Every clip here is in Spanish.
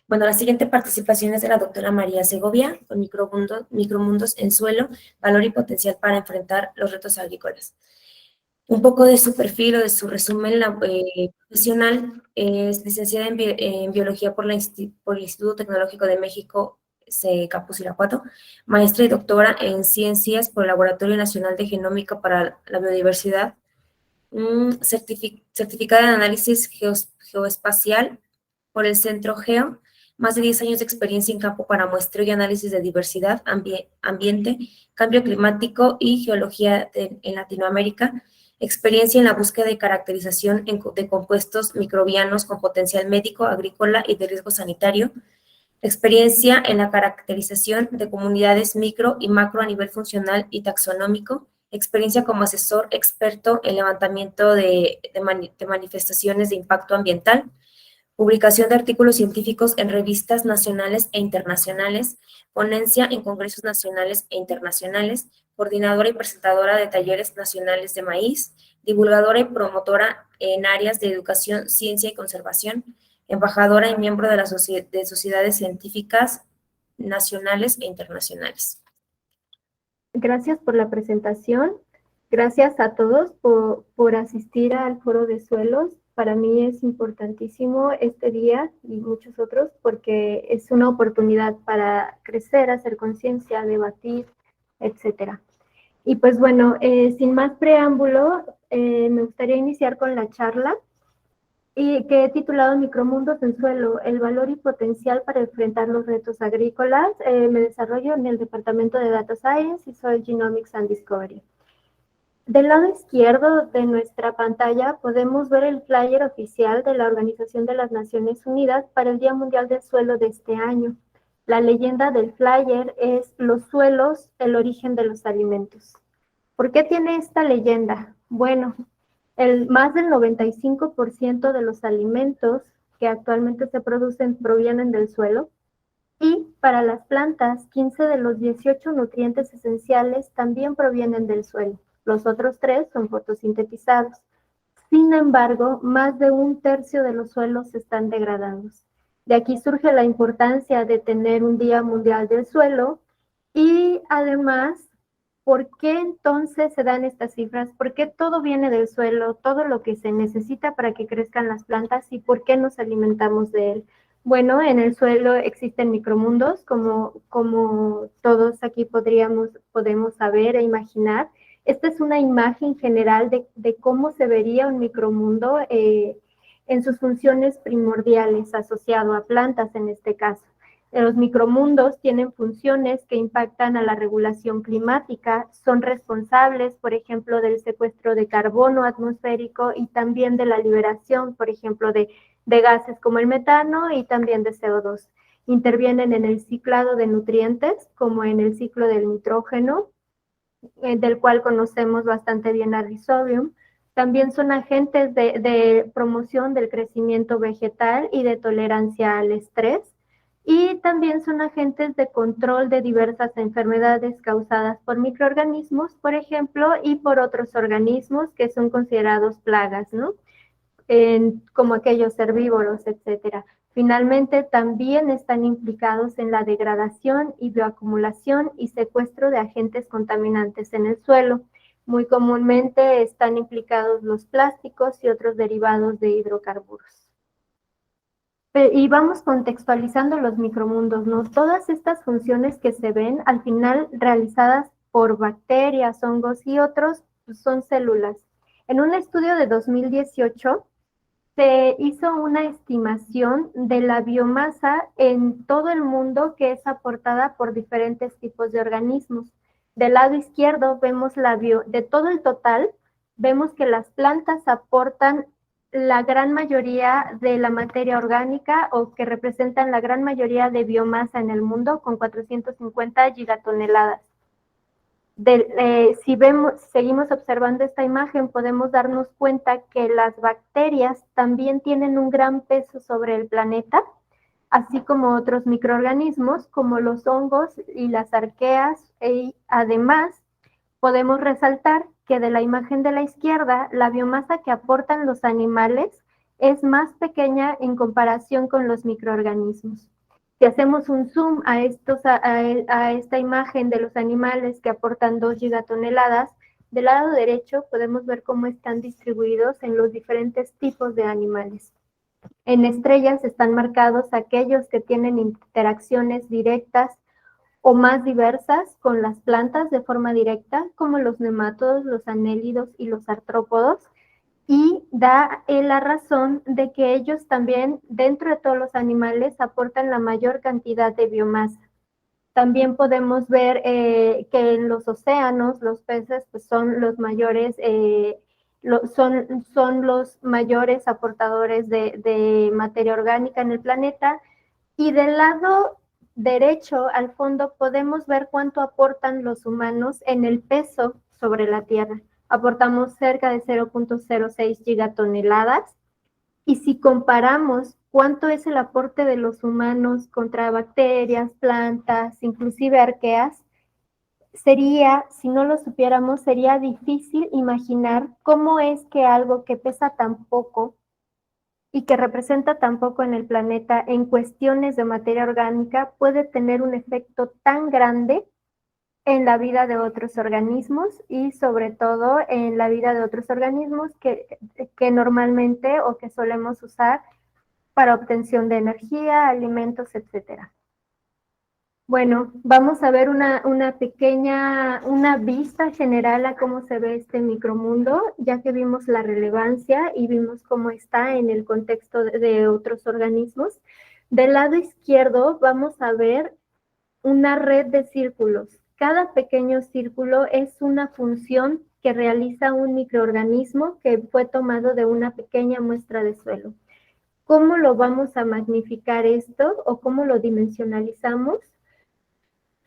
Bueno, la siguiente participación es de la doctora María Segovia, con micromundos en suelo, valor y potencial para enfrentar los retos agrícolas. Un poco de su perfil o de su resumen profesional: es licenciada en Biología por el Instituto Tecnológico de México, Campus Irapuato, maestra y doctora en Ciencias por el Laboratorio Nacional de Genómica para la Biodiversidad, certificada en Análisis Geoespacial por el Centro Geo, más de 10 años de experiencia en campo para muestreo y análisis de diversidad, ambiente, cambio climático y geología en Latinoamérica, experiencia en la búsqueda y caracterización de compuestos microbianos con potencial médico, agrícola y de riesgo sanitario, experiencia en la caracterización de comunidades micro y macro a nivel funcional y taxonómico, experiencia como asesor experto en levantamiento de manifestaciones de impacto ambiental, publicación de artículos científicos en revistas nacionales e internacionales, ponencia en congresos nacionales e internacionales, coordinadora y presentadora de talleres nacionales de maíz, divulgadora y promotora en áreas de educación, ciencia y conservación, embajadora y miembro de de sociedades científicas nacionales e internacionales. Gracias por la presentación. Gracias a todos por asistir al Foro de Suelos. Para mí es importantísimo este día y muchos otros porque es una oportunidad para crecer, hacer conciencia, debatir, etcétera. Y pues bueno, sin más preámbulo, me gustaría iniciar con la charla y que he titulado Micromundos en suelo, el valor y potencial para enfrentar los retos agrícolas. Me desarrollo en el departamento de Data Science y soy Genomics and Discovery. Del lado izquierdo de nuestra pantalla podemos ver el flyer oficial de la Organización de las Naciones Unidas para el Día Mundial del Suelo de este año. La leyenda del flyer es "Los suelos, el origen de los alimentos". ¿Por qué tiene esta leyenda? Bueno, más del 95% de los alimentos que actualmente se producen provienen del suelo, y para las plantas, 15 de los 18 nutrientes esenciales también provienen del suelo. Los otros 3 son fotosintetizados. Sin embargo, más de un tercio de los suelos están degradados. De aquí surge la importancia de tener un Día Mundial del Suelo y además, ¿por qué entonces se dan estas cifras? ¿Por qué todo viene del suelo, todo lo que se necesita para que crezcan las plantas y por qué nos alimentamos de él? Bueno, en el suelo existen micromundos, como todos aquí podemos saber e imaginar. Esta es una imagen general de cómo se vería un micromundo en sus funciones primordiales, asociado a plantas en este caso. Los micromundos tienen funciones que impactan a la regulación climática, son responsables, por ejemplo, del secuestro de carbono atmosférico y también de la liberación, por ejemplo, de gases como el metano y también de CO2. Intervienen en el ciclado de nutrientes, como en el ciclo del nitrógeno, del cual conocemos bastante bien a Rhizobium. También son agentes de promoción del crecimiento vegetal y de tolerancia al estrés. Y también son agentes de control de diversas enfermedades causadas por microorganismos, por ejemplo, y por otros organismos que son considerados plagas, ¿no? Como aquellos herbívoros, etcétera. Finalmente, también están implicados en la degradación y bioacumulación y secuestro de agentes contaminantes en el suelo. Muy comúnmente están implicados los plásticos y otros derivados de hidrocarburos. Y vamos contextualizando los micromundos, ¿no? Todas estas funciones que se ven, al final realizadas por bacterias, hongos y otros, pues son células. En un estudio de 2018, se hizo una estimación de la biomasa en todo el mundo que es aportada por diferentes tipos de organismos. Del lado izquierdo vemos de todo el total, vemos que las plantas aportan la gran mayoría de la materia orgánica o que representan la gran mayoría de biomasa en el mundo con 450 gigatoneladas. Si seguimos observando esta imagen, podemos darnos cuenta que las bacterias también tienen un gran peso sobre el planeta, así como otros microorganismos como los hongos y las arqueas. Y además, podemos resaltar que de la imagen de la izquierda, la biomasa que aportan los animales es más pequeña en comparación con los microorganismos. Si hacemos un zoom a esta imagen de los animales que aportan 2 gigatoneladas, del lado derecho podemos ver cómo están distribuidos en los diferentes tipos de animales. En estrellas están marcados aquellos que tienen interacciones directas o más diversas con las plantas de forma directa, como los nemátodos, los anélidos y los artrópodos, y da la razón de que ellos también, dentro de todos los animales, aportan la mayor cantidad de biomasa. También podemos ver que en los océanos los peces pues, son los mayores, son los mayores aportadores de materia orgánica en el planeta. Y del lado derecho al fondo podemos ver cuánto aportan los humanos en el peso sobre la Tierra. Aportamos cerca de 0.06 gigatoneladas. Y si comparamos cuánto es el aporte de los humanos contra bacterias, plantas, inclusive arqueas, sería, si no lo supiéramos, sería difícil imaginar cómo es que algo que pesa tan poco y que representa tan poco en el planeta en cuestiones de materia orgánica puede tener un efecto tan grande en la vida de otros organismos y sobre todo en la vida de otros organismos que normalmente o que solemos usar para obtención de energía, alimentos, etcétera. Bueno, vamos a ver una vista general a cómo se ve este micromundo, ya que vimos la relevancia y vimos cómo está en el contexto de otros organismos. Del lado izquierdo vamos a ver una red de círculos. Cada pequeño círculo es una función que realiza un microorganismo que fue tomado de una pequeña muestra de suelo. ¿Cómo lo vamos a magnificar esto o cómo lo dimensionalizamos?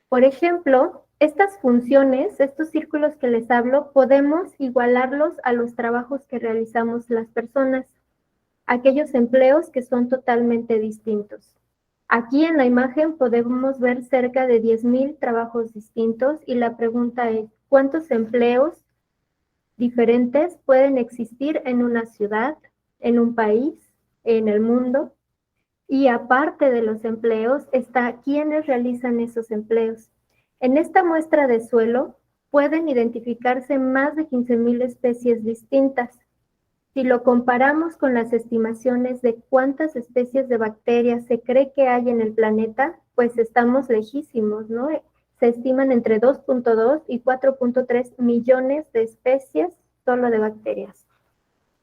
Por ejemplo, estas funciones, estos círculos que les hablo, podemos igualarlos a los trabajos que realizamos las personas, aquellos empleos que son totalmente distintos. Aquí en la imagen podemos ver cerca de 10,000 trabajos distintos y la pregunta es, ¿cuántos empleos diferentes pueden existir en una ciudad, en un país, en el mundo? Y aparte de los empleos, está quiénes realizan esos empleos. En esta muestra de suelo pueden identificarse más de 15,000 especies distintas. Si lo comparamos con las estimaciones de cuántas especies de bacterias se cree que hay en el planeta, pues estamos lejísimos, ¿no? Se estiman entre 2.2 y 4.3 millones de especies solo de bacterias.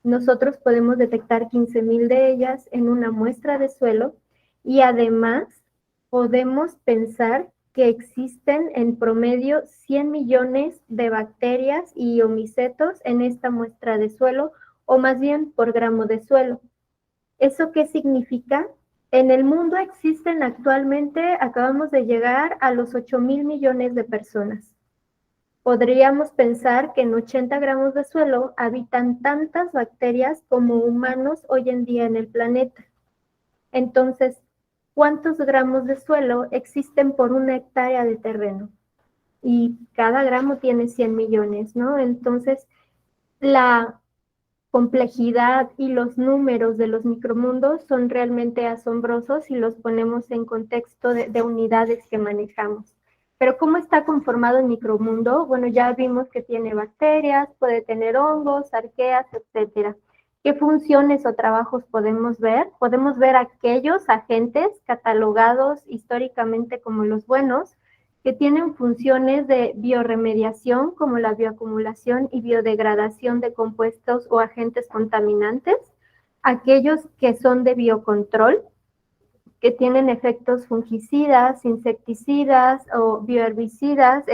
Nosotros podemos detectar 15,000 de ellas en una muestra de suelo y además podemos pensar que existen en promedio 100 millones de bacterias y omicetos en esta muestra de suelo, o más bien por gramo de suelo. ¿Eso qué significa? En el mundo existen actualmente, acabamos de llegar a los 8,000 millones de personas. Podríamos pensar que en 80 gramos de suelo habitan tantas bacterias como humanos hoy en día en el planeta. Entonces, ¿cuántos gramos de suelo existen por una hectárea de terreno? Y cada gramo tiene 100 millones, ¿no? Entonces, la complejidad y los números de los micromundos son realmente asombrosos si los ponemos en contexto de unidades que manejamos. Pero ¿cómo está conformado el micromundo? Bueno, ya vimos que tiene bacterias, puede tener hongos, arqueas, etcétera. ¿Qué funciones o trabajos podemos ver? Podemos ver aquellos agentes catalogados históricamente como los buenos, que tienen funciones de bioremediación como la bioacumulación y biodegradación de compuestos o agentes contaminantes, aquellos que son de biocontrol, que tienen efectos fungicidas, insecticidas o bioherbicidas,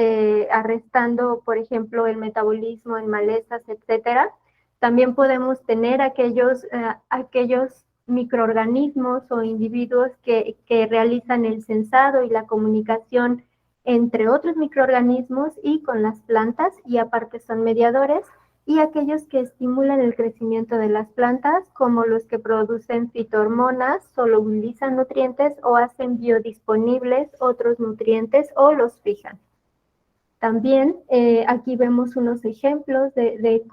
arrestando, por ejemplo, el metabolismo en malezas, etcétera. También podemos tener aquellos microorganismos o individuos que realizan el censado y la comunicación entre otros microorganismos y con las plantas, y aparte son mediadores, y aquellos que estimulan el crecimiento de las plantas, como los que producen fitohormonas, solubilizan nutrientes o hacen biodisponibles otros nutrientes o los fijan. También aquí vemos unos ejemplos de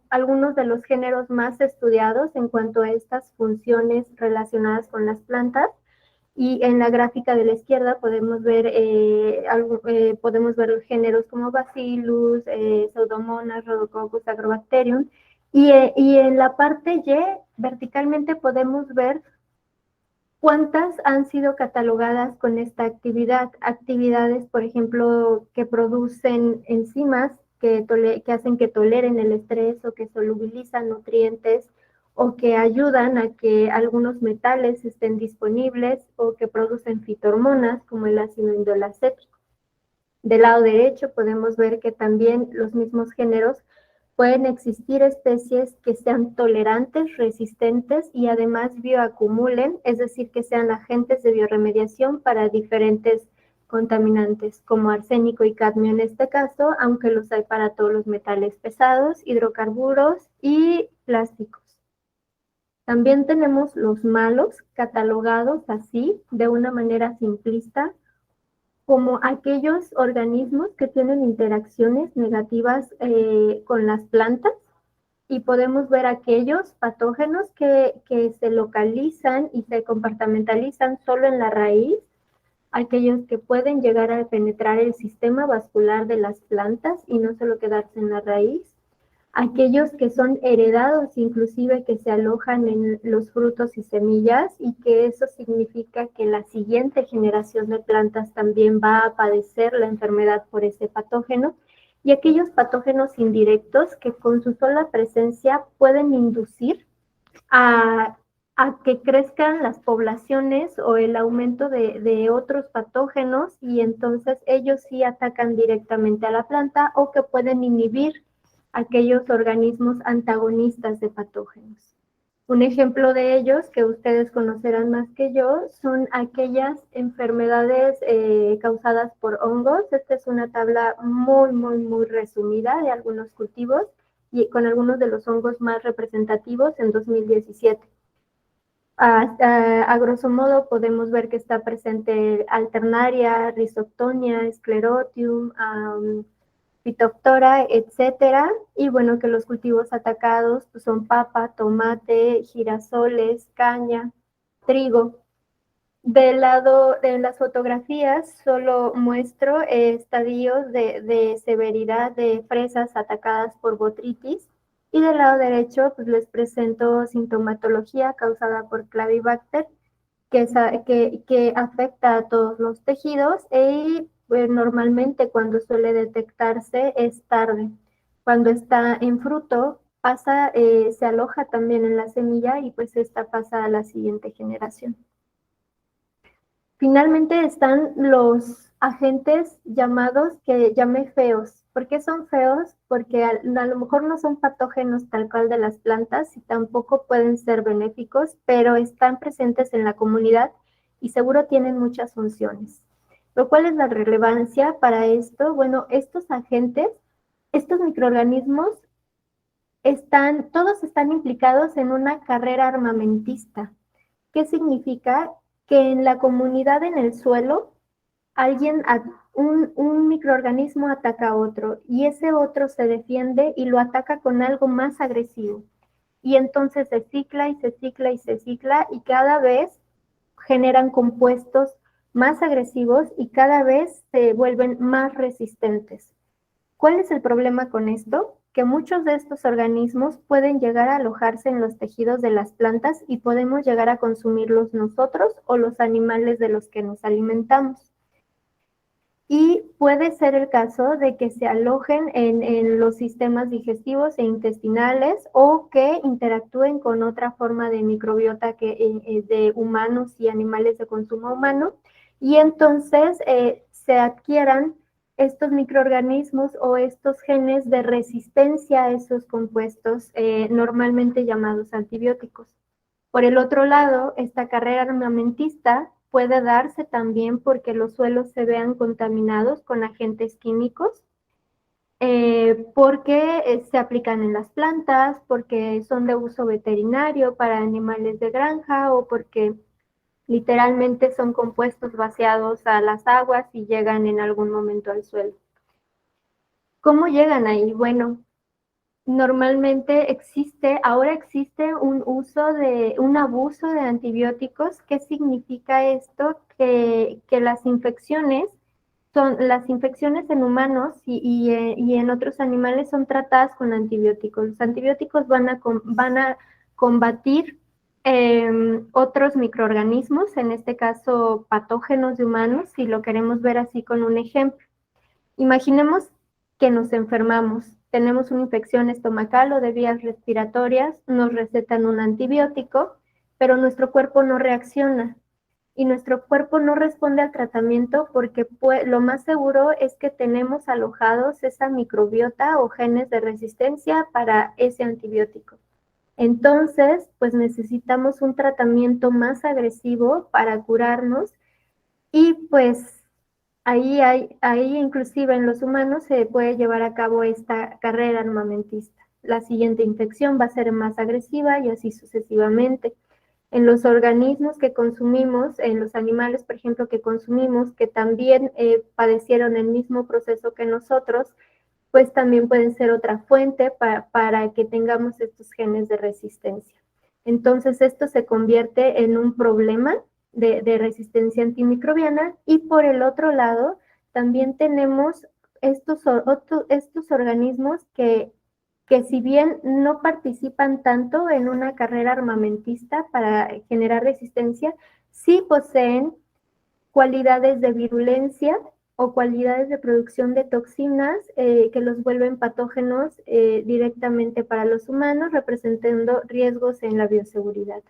algunos de los géneros más estudiados en cuanto a estas funciones relacionadas con las plantas. Y en la gráfica de la izquierda podemos ver géneros como Bacillus, Pseudomonas, Rhodococcus, Agrobacterium. Y en la parte Y, verticalmente podemos ver cuántas han sido catalogadas con esta actividad. Actividades, por ejemplo, que producen enzimas que hacen que toleren el estrés o que solubilizan nutrientes o que ayudan a que algunos metales estén disponibles o que producen fitohormonas como el ácido indolacético. Del lado derecho podemos ver que también los mismos géneros pueden existir especies que sean tolerantes, resistentes y además bioacumulen, es decir, que sean agentes de bioremediación para diferentes contaminantes, como arsénico y cadmio en este caso, aunque los hay para todos los metales pesados, hidrocarburos y plásticos. También tenemos los malos, catalogados así, de una manera simplista, como aquellos organismos que tienen interacciones negativas con las plantas, y podemos ver aquellos patógenos que se localizan y se compartimentalizan solo en la raíz, aquellos que pueden llegar a penetrar el sistema vascular de las plantas y no solo quedarse en la raíz, aquellos que son heredados, inclusive que se alojan en los frutos y semillas, y que eso significa que la siguiente generación de plantas también va a padecer la enfermedad por ese patógeno, y aquellos patógenos indirectos que con su sola presencia pueden inducir a, que crezcan las poblaciones o el aumento de otros patógenos, y entonces ellos sí atacan directamente a la planta o que pueden inhibir aquellos organismos antagonistas de patógenos. Un ejemplo de ellos, que ustedes conocerán más que yo, son aquellas enfermedades causadas por hongos. Esta es una tabla muy resumida de algunos cultivos y con algunos de los hongos más representativos en 2017. A grosso modo podemos ver que está presente Alternaria, Rhizoctonia, Sclerotium, Phytophthora, etcétera, y bueno, que los cultivos atacados pues, son papa, tomate, girasoles, caña, trigo. Del lado de las fotografías solo muestro estadios de severidad de fresas atacadas por botrytis, y del lado derecho pues les presento sintomatología causada por Clavibacter, que afecta a todos los tejidos y pues, normalmente cuando suele detectarse es tarde. Cuando está en fruto, se aloja también en la semilla y pues esta pasa a la siguiente generación. Finalmente están los agentes llamados, que llamé feos. ¿Por qué son feos? Porque a lo mejor no son patógenos tal cual de las plantas y tampoco pueden ser benéficos, pero están presentes en la comunidad y seguro tienen muchas funciones. ¿Pero cuál es la relevancia para esto? Bueno, estos agentes, estos microorganismos, todos están implicados en una carrera armamentista. ¿Qué significa? Que en la comunidad, en el suelo, un microorganismo ataca a otro y ese otro se defiende y lo ataca con algo más agresivo. Y entonces se cicla y se cicla y se cicla y cada vez generan compuestos más agresivos y cada vez se vuelven más resistentes. ¿Cuál es el problema con esto? Que muchos de estos organismos pueden llegar a alojarse en los tejidos de las plantas y podemos llegar a consumirlos nosotros o los animales de los que nos alimentamos. Y puede ser el caso de que se alojen en los sistemas digestivos e intestinales o que interactúen con otra forma de microbiota de humanos y animales de consumo humano, y entonces se adquieran estos microorganismos o estos genes de resistencia a esos compuestos normalmente llamados antibióticos. Por el otro lado, esta carrera armamentista puede darse también porque los suelos se vean contaminados con agentes químicos, porque se aplican en las plantas, porque son de uso veterinario para animales de granja o porque literalmente son compuestos vaciados a las aguas y llegan en algún momento al suelo. ¿Cómo llegan ahí? Bueno, Normalmente ahora existe un abuso de antibióticos. ¿Qué significa esto? Que las infecciones en humanos y en otros animales son tratadas con antibióticos. Los antibióticos van a combatir otros microorganismos, en este caso patógenos de humanos, si lo queremos ver así con un ejemplo. Imaginemos que nos enfermamos, tenemos una infección estomacal o de vías respiratorias, nos recetan un antibiótico, pero nuestro cuerpo no reacciona y nuestro cuerpo no responde al tratamiento porque lo más seguro es que tenemos alojados esa microbiota o genes de resistencia para ese antibiótico. Entonces, pues necesitamos un tratamiento más agresivo para curarnos y pues ahí inclusive en los humanos se puede llevar a cabo esta carrera armamentista. La siguiente infección va a ser más agresiva y así sucesivamente. En los organismos que consumimos, en los animales, por ejemplo, que consumimos, que también padecieron el mismo proceso que nosotros, pues también pueden ser otra fuente para que tengamos estos genes de resistencia. Entonces, esto se convierte en un problema de resistencia antimicrobiana y por el otro lado, también tenemos estos organismos que si bien no participan tanto en una carrera armamentista para generar resistencia, sí poseen cualidades de virulencia o cualidades de producción de toxinas que los vuelven patógenos directamente para los humanos, representando riesgos en la bioseguridad.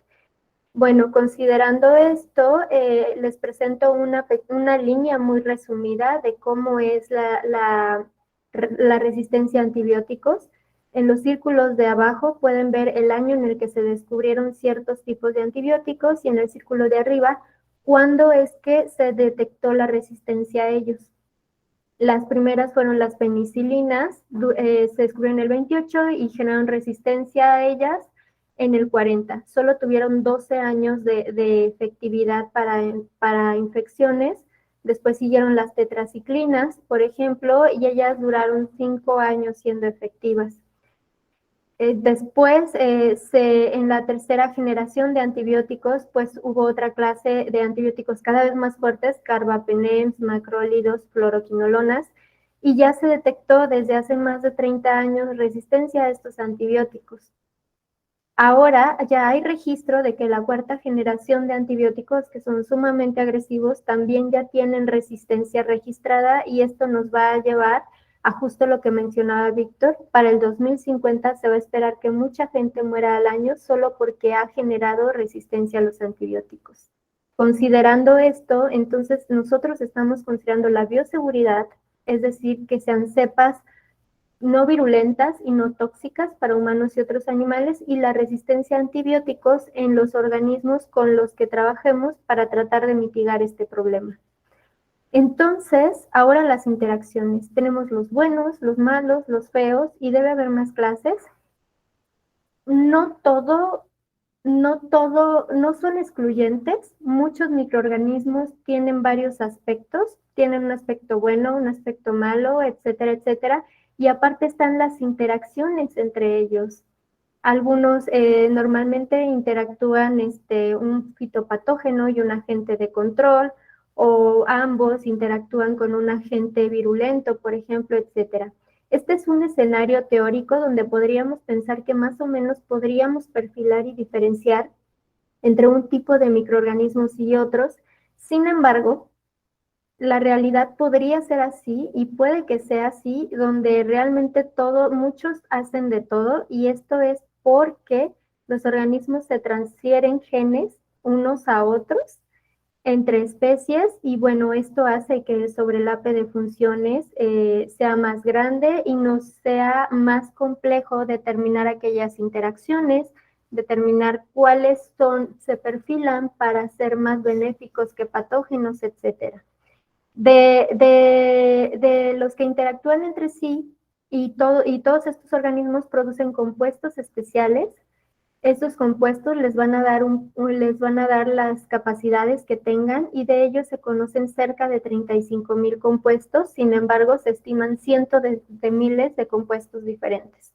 Bueno, considerando esto, les presento una línea muy resumida de cómo es la resistencia a antibióticos. En los círculos de abajo pueden ver el año en el que se descubrieron ciertos tipos de antibióticos y en el círculo de arriba, cuándo es que se detectó la resistencia a ellos. Las primeras fueron las penicilinas, se descubrieron en el 28 y generaron resistencia a ellas en el 40. Solo tuvieron 12 años de efectividad para infecciones. Después siguieron las tetraciclinas, por ejemplo, y ellas duraron 5 años siendo efectivas. Después, en la tercera generación de antibióticos, pues hubo otra clase de antibióticos cada vez más fuertes, carbapenems, macrólidos, fluoroquinolonas, y ya se detectó desde hace más de 30 años resistencia a estos antibióticos. Ahora ya hay registro de que la cuarta generación de antibióticos, que son sumamente agresivos, también ya tienen resistencia registrada y esto nos va a llevar a justo lo que mencionaba Víctor. Para el 2050 se va a esperar que mucha gente muera al año solo porque ha generado resistencia a los antibióticos. Considerando esto, entonces nosotros estamos considerando la bioseguridad, es decir, que sean cepas no virulentas y no tóxicas para humanos y otros animales, y la resistencia a antibióticos en los organismos con los que trabajemos para tratar de mitigar este problema. Entonces, ahora las interacciones. Tenemos los buenos, los malos, los feos, y debe haber más clases. No son excluyentes. Muchos microorganismos tienen varios aspectos. Tienen un aspecto bueno, un aspecto malo, etcétera, etcétera. Y aparte están las interacciones entre ellos. Algunos normalmente interactúan un fitopatógeno y un agente de control, o ambos interactúan con un agente virulento, por ejemplo, etcétera. Este es un escenario teórico donde podríamos pensar que más o menos podríamos perfilar y diferenciar entre un tipo de microorganismos y otros. Sin embargo, la realidad podría ser así y puede que sea así, donde realmente muchos hacen de todo, y esto es porque los organismos se transfieren genes unos a otros entre especies y bueno, esto hace que el sobrelape de funciones sea más grande y nos sea más complejo determinar aquellas interacciones, determinar cuáles se perfilan para ser más benéficos que patógenos, etcétera. De los que interactúan entre sí y todos estos organismos producen compuestos especiales. Estos compuestos les van a dar las capacidades que tengan, y de ellos se conocen cerca de 35,000 compuestos. Sin embargo, se estiman cientos de miles de compuestos diferentes.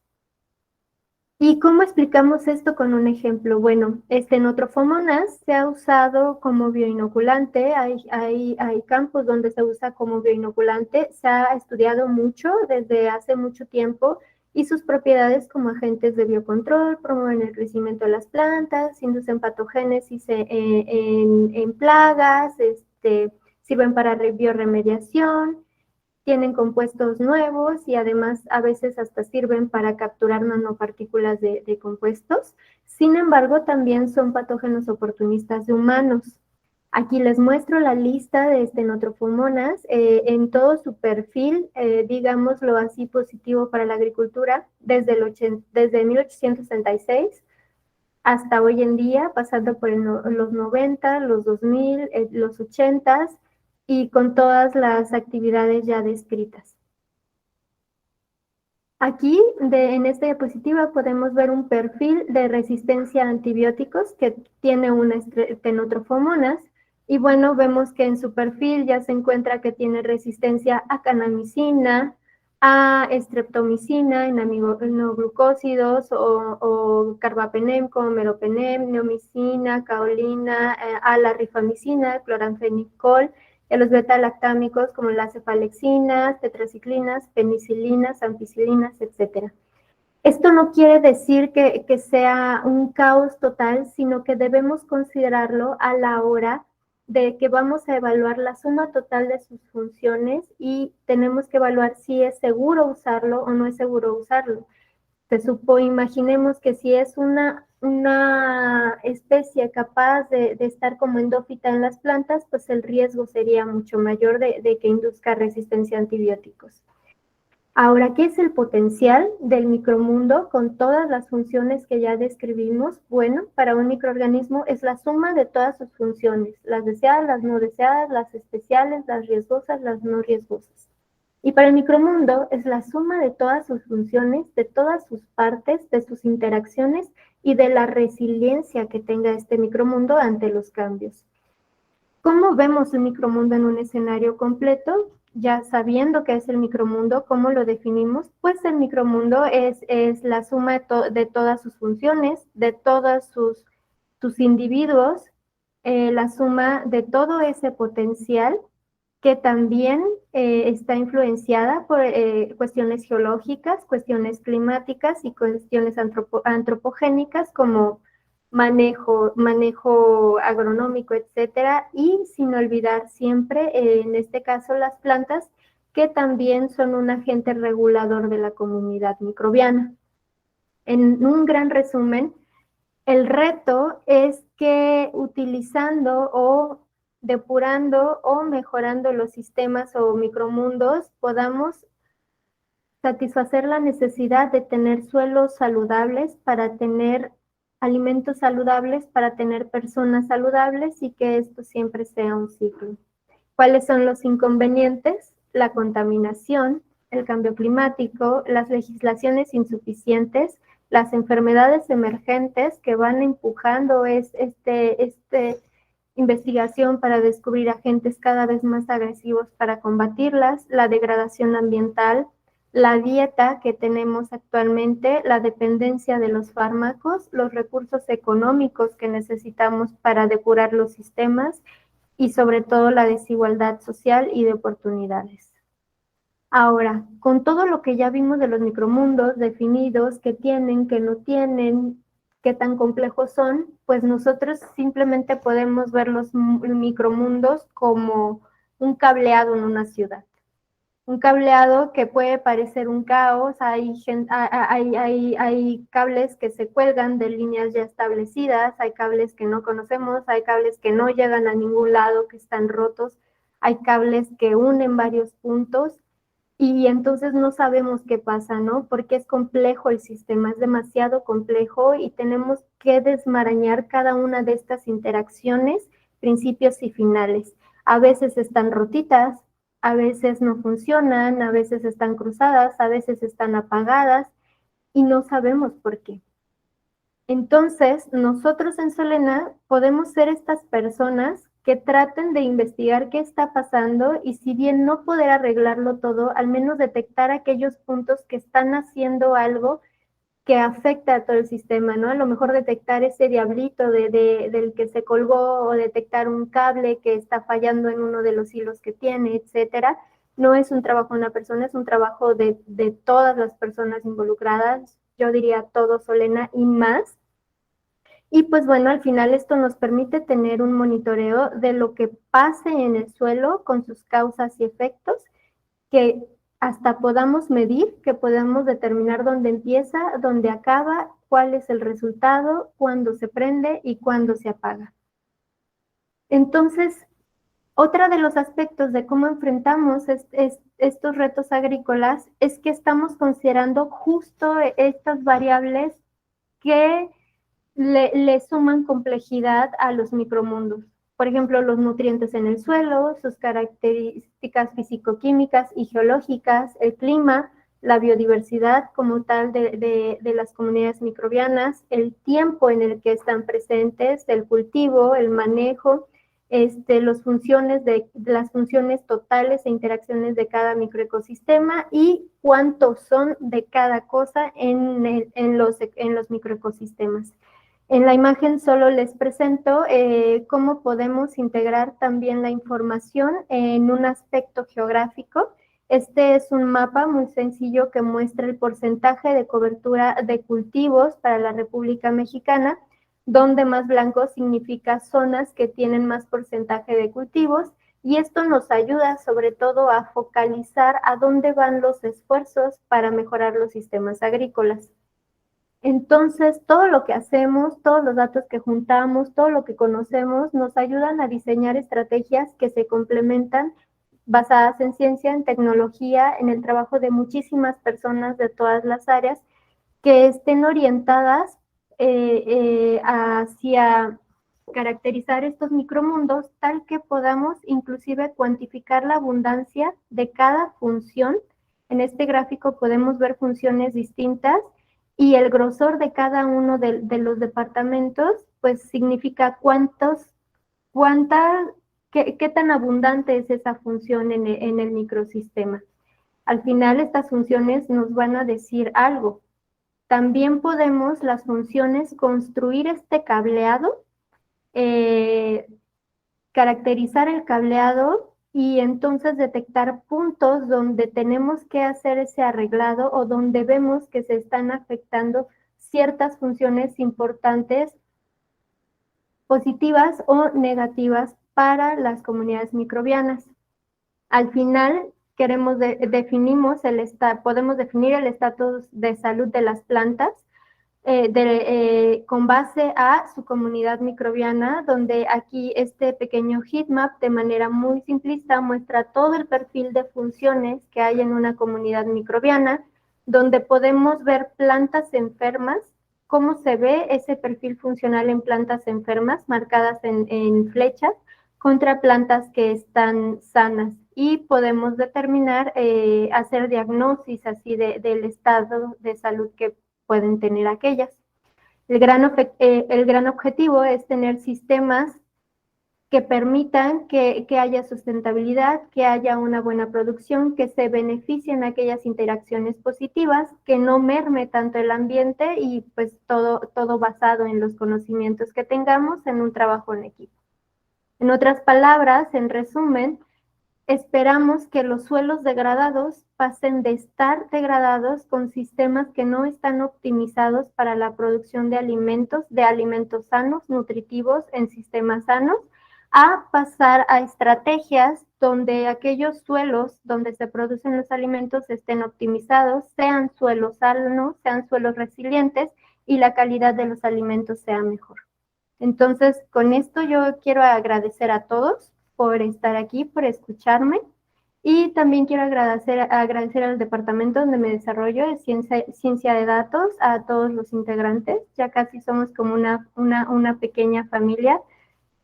¿Y cómo explicamos esto con un ejemplo? Bueno, Notrofomonas se ha usado como bioinoculante, hay campos donde se usa como bioinoculante, se ha estudiado mucho desde hace mucho tiempo y sus propiedades como agentes de biocontrol promueven el crecimiento de las plantas, inducen patogénesis en plagas, sirven para bioremediación, tienen compuestos nuevos y además a veces hasta sirven para capturar nanopartículas de compuestos. Sin embargo, también son patógenos oportunistas de humanos. Aquí les muestro la lista de estenotrofomonas en todo su perfil, digámoslo así, positivo para la agricultura, desde 1866 hasta hoy en día, pasando por los 90, los 2000, los 80 y con todas las actividades ya descritas. Aquí, en esta diapositiva, podemos ver un perfil de resistencia a antibióticos que tiene unas tenotrofomonas. Y bueno, vemos que en su perfil ya se encuentra que tiene resistencia a canamicina, a streptomicina en aminoglucósidos o carbapenem como meropenem, neomicina, caolina, a la rifamicina, cloranfenicol, y a los beta-lactámicos como las cefalexina, tetraciclinas, penicilinas, ampicilinas, etc. Esto no quiere decir que sea un caos total, sino que debemos considerarlo a la hora de que vamos a evaluar la suma total de sus funciones y tenemos que evaluar si es seguro usarlo o no es seguro usarlo. Imaginemos que si es una especie capaz de estar como endófita en las plantas, pues el riesgo sería mucho mayor de que induzca resistencia a antibióticos. Ahora, ¿qué es el potencial del micromundo con todas las funciones que ya describimos? Bueno, para un microorganismo es la suma de todas sus funciones, las deseadas, las no deseadas, las especiales, las riesgosas, las no riesgosas. Y para el micromundo es la suma de todas sus funciones, de todas sus partes, de sus interacciones y de la resiliencia que tenga este micromundo ante los cambios. ¿Cómo vemos el micromundo en un escenario completo? Ya sabiendo qué es el micromundo, ¿cómo lo definimos? Pues el micromundo es la suma de todas sus funciones, de todos sus individuos, la suma de todo ese potencial que también está influenciada por cuestiones geológicas, cuestiones climáticas y cuestiones antropogénicas como manejo agronómico, etcétera, y sin olvidar siempre, en este caso, las plantas, que también son un agente regulador de la comunidad microbiana. En un gran resumen, el reto es que utilizando o depurando o mejorando los sistemas o micromundos podamos satisfacer la necesidad de tener suelos saludables para tener alimentos saludables, para tener personas saludables y que esto siempre sea un ciclo. ¿Cuáles son los inconvenientes? La contaminación, el cambio climático, las legislaciones insuficientes, las enfermedades emergentes que van empujando investigación para descubrir agentes cada vez más agresivos para combatirlas, la degradación ambiental, la dieta que tenemos actualmente, la dependencia de los fármacos, los recursos económicos que necesitamos para depurar los sistemas y sobre todo la desigualdad social y de oportunidades. Ahora, con todo lo que ya vimos de los micromundos definidos, qué tienen, qué no tienen, qué tan complejos son, pues nosotros simplemente podemos ver los micromundos como un cableado en una ciudad. Un cableado que puede parecer un caos, hay cables que se cuelgan de líneas ya establecidas, hay cables que no conocemos, hay cables que no llegan a ningún lado, que están rotos, hay cables que unen varios puntos y entonces no sabemos qué pasa, ¿no? Porque es complejo el sistema, es demasiado complejo y tenemos que desmarañar cada una de estas interacciones, principios y finales. A veces están rotitas, a veces no funcionan, a veces están cruzadas, a veces están apagadas y no sabemos por qué. Entonces, nosotros en Solena podemos ser estas personas que traten de investigar qué está pasando y si bien no poder arreglarlo todo, al menos detectar aquellos puntos que están haciendo algo que afecta a todo el sistema, ¿no? A lo mejor detectar ese diablito del que se colgó o detectar un cable que está fallando en uno de los hilos que tiene, etcétera. No es un trabajo de una persona, es un trabajo de todas las personas involucradas, yo diría todo, Solena, y más. Y pues bueno, al final esto nos permite tener un monitoreo de lo que pase en el suelo con sus causas y efectos, que hasta podamos medir, que podamos determinar dónde empieza, dónde acaba, cuál es el resultado, cuándo se prende y cuándo se apaga. Entonces, otro de los aspectos de cómo enfrentamos estos retos agrícolas es que estamos considerando justo estas variables que le suman complejidad a los micromundos. Por ejemplo, los nutrientes en el suelo, sus características físico-químicas y geológicas, el clima, la biodiversidad como tal de las comunidades microbianas, el tiempo en el que están presentes, el cultivo, el manejo, las funciones totales e interacciones de cada microecosistema y cuántos son de cada cosa en los microecosistemas. En la imagen solo les presento cómo podemos integrar también la información en un aspecto geográfico. Este es un mapa muy sencillo que muestra el porcentaje de cobertura de cultivos para la República Mexicana, donde más blanco significa zonas que tienen más porcentaje de cultivos, y esto nos ayuda sobre todo a focalizar a dónde van los esfuerzos para mejorar los sistemas agrícolas. Entonces, todo lo que hacemos, todos los datos que juntamos, todo lo que conocemos, nos ayudan a diseñar estrategias que se complementan basadas en ciencia, en tecnología, en el trabajo de muchísimas personas de todas las áreas que estén orientadas hacia caracterizar estos micromundos tal que podamos inclusive cuantificar la abundancia de cada función. En este gráfico podemos ver funciones distintas y el grosor de cada uno de los departamentos, pues significa qué tan abundante es esa función en el microsistema. Al final estas funciones nos van a decir algo. También podemos las funciones construir este cableado, caracterizar el cableado y entonces detectar puntos donde tenemos que hacer ese arreglado o donde vemos que se están afectando ciertas funciones importantes, positivas o negativas para las comunidades microbianas. Al final, podemos definir el estatus de salud de las plantas con base a su comunidad microbiana, donde aquí este pequeño heatmap de manera muy simplista muestra todo el perfil de funciones que hay en una comunidad microbiana, donde podemos ver plantas enfermas, cómo se ve ese perfil funcional en plantas enfermas marcadas en flechas contra plantas que están sanas, y podemos determinar, hacer diagnosis así del estado de salud que pueden tener aquellas. El gran objetivo es tener sistemas que permitan que haya sustentabilidad, que haya una buena producción, que se beneficien aquellas interacciones positivas, que no merme tanto el ambiente y pues todo basado en los conocimientos que tengamos en un trabajo en equipo. En otras palabras, en resumen, esperamos que los suelos degradados pasen de estar degradados con sistemas que no están optimizados para la producción de alimentos sanos, nutritivos en sistemas sanos, a pasar a estrategias donde aquellos suelos donde se producen los alimentos estén optimizados, sean suelos sanos, sean suelos resilientes y la calidad de los alimentos sea mejor. Entonces, con esto yo quiero agradecer a todos por estar aquí, por escucharme, y también quiero agradecer al departamento donde me desarrollo de ciencia de datos, a todos los integrantes, ya casi somos como una pequeña familia,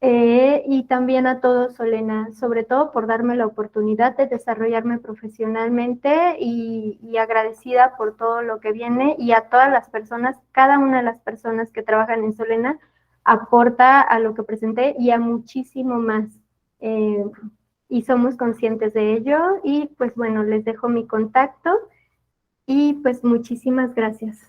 y también a todos, Solena, sobre todo por darme la oportunidad de desarrollarme profesionalmente y agradecida por todo lo que viene, y a todas las personas, cada una de las personas que trabajan en Solena aporta a lo que presenté y a muchísimo más. Y somos conscientes de ello, y pues bueno, les dejo mi contacto y pues muchísimas gracias.